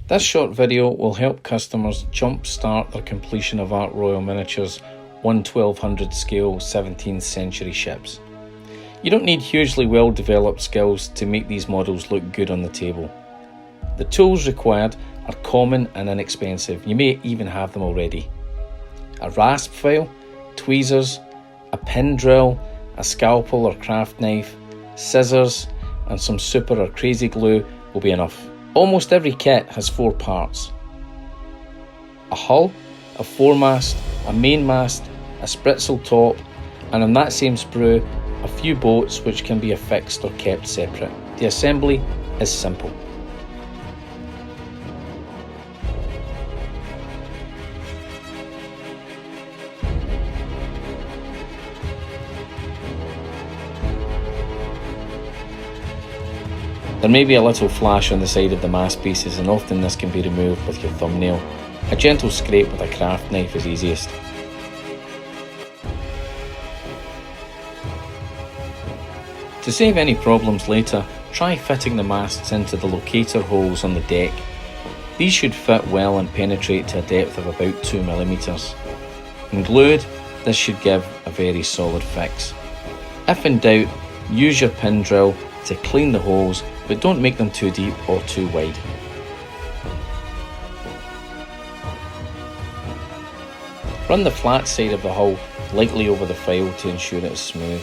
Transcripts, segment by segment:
This short video will help customers jump-start their completion of Ark Royal Miniatures 1200 scale 17th century ships. You don't need hugely well developed skills to make these models look good on the table. The tools required are common and inexpensive, you may even have them already. A rasp file, tweezers, a pin drill, a scalpel or craft knife, scissors, and some super or crazy glue will be enough. Almost every kit has 4 parts: a hull, a foremast, a mainmast, a spritsail top, and on that same sprue, a few boats which can be affixed or kept separate. The assembly is simple. There may be a little flash on the side of the mast pieces, and often this can be removed with your thumbnail. A gentle scrape with a craft knife is easiest. To save any problems later, try fitting the masts into the locator holes on the deck. These should fit well and penetrate to a depth of about 2mm. When glued, this should give a very solid fix. If in doubt, use your pin drill to clean the holes, but don't make them too deep or too wide. Run the flat side of the hull lightly over the file to ensure it is smooth.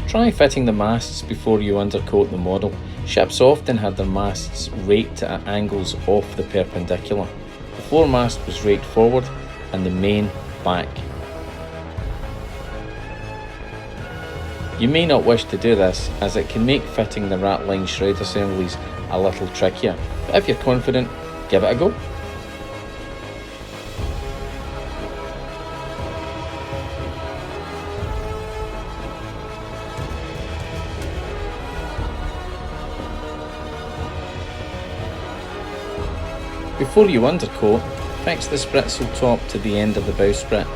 Try fitting the masts before you undercoat the model. Ships often had their masts raked at angles off the perpendicular. The foremast was raked forward and the main back. You may not wish to do this, as it can make fitting the ratline shroud assemblies a little trickier, but if you're confident, give it a go. Before you undercoat, fix the spritsail top to the end of the bowsprit.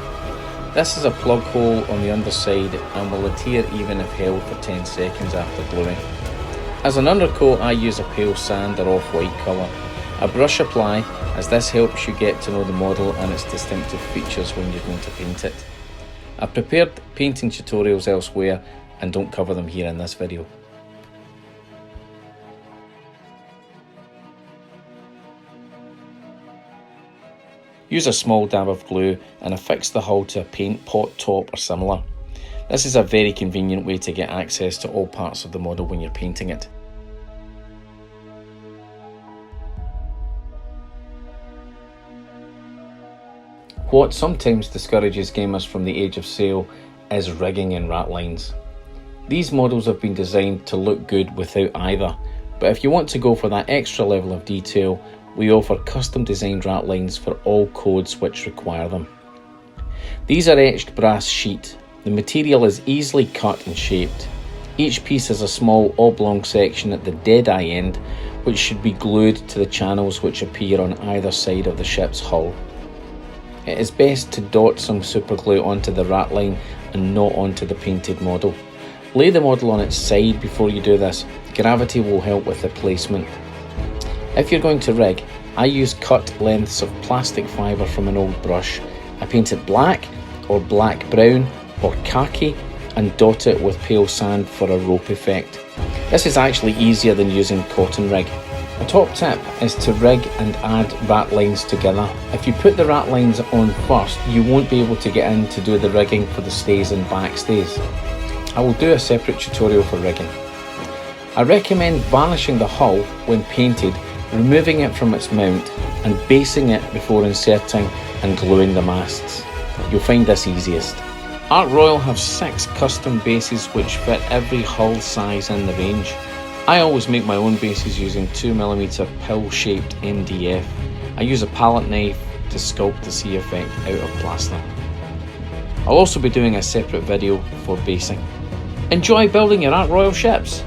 This is a plug hole on the underside and will adhere even if held for 10 seconds after gluing. As an undercoat, I use a pale sand or off-white colour. A brush apply, as this helps you get to know the model and its distinctive features when you're going to paint it. I've prepared painting tutorials elsewhere and don't cover them here in this video. Use a small dab of glue and affix the hull to a paint pot top or similar. This is a very convenient way to get access to all parts of the model when you're painting it. What sometimes discourages gamers from the age of sail is rigging and ratlines. These models have been designed to look good without either, but if you want to go for that extra level of detail, we offer custom designed ratlines for all codes which require them. These are etched brass sheet. The material is easily cut and shaped. Each piece has a small oblong section at the dead eye end, which should be glued to the channels which appear on either side of the ship's hull. It is best to dot some super glue onto the ratline and not onto the painted model. Lay the model on its side before you do this. Gravity will help with the placement. If you're going to rig, I use cut lengths of plastic fibre from an old brush. I paint it black or black brown or khaki and dot it with pale sand for a rope effect. This is actually easier than using cotton rig. A top tip is to rig and add ratlines together. If you put the ratlines on first, you won't be able to get in to do the rigging for the stays and backstays. I will do a separate tutorial for rigging. I recommend varnishing the hull when painted, removing it from its mount and basing it before inserting and gluing the masts. You'll find this easiest. Ark Royal have 6 custom bases which fit every hull size in the range. I always make my own bases using 2mm pill-shaped MDF. I use a palette knife to sculpt the sea effect out of plaster. I'll also be doing a separate video for basing. Enjoy building your Ark Royal ships!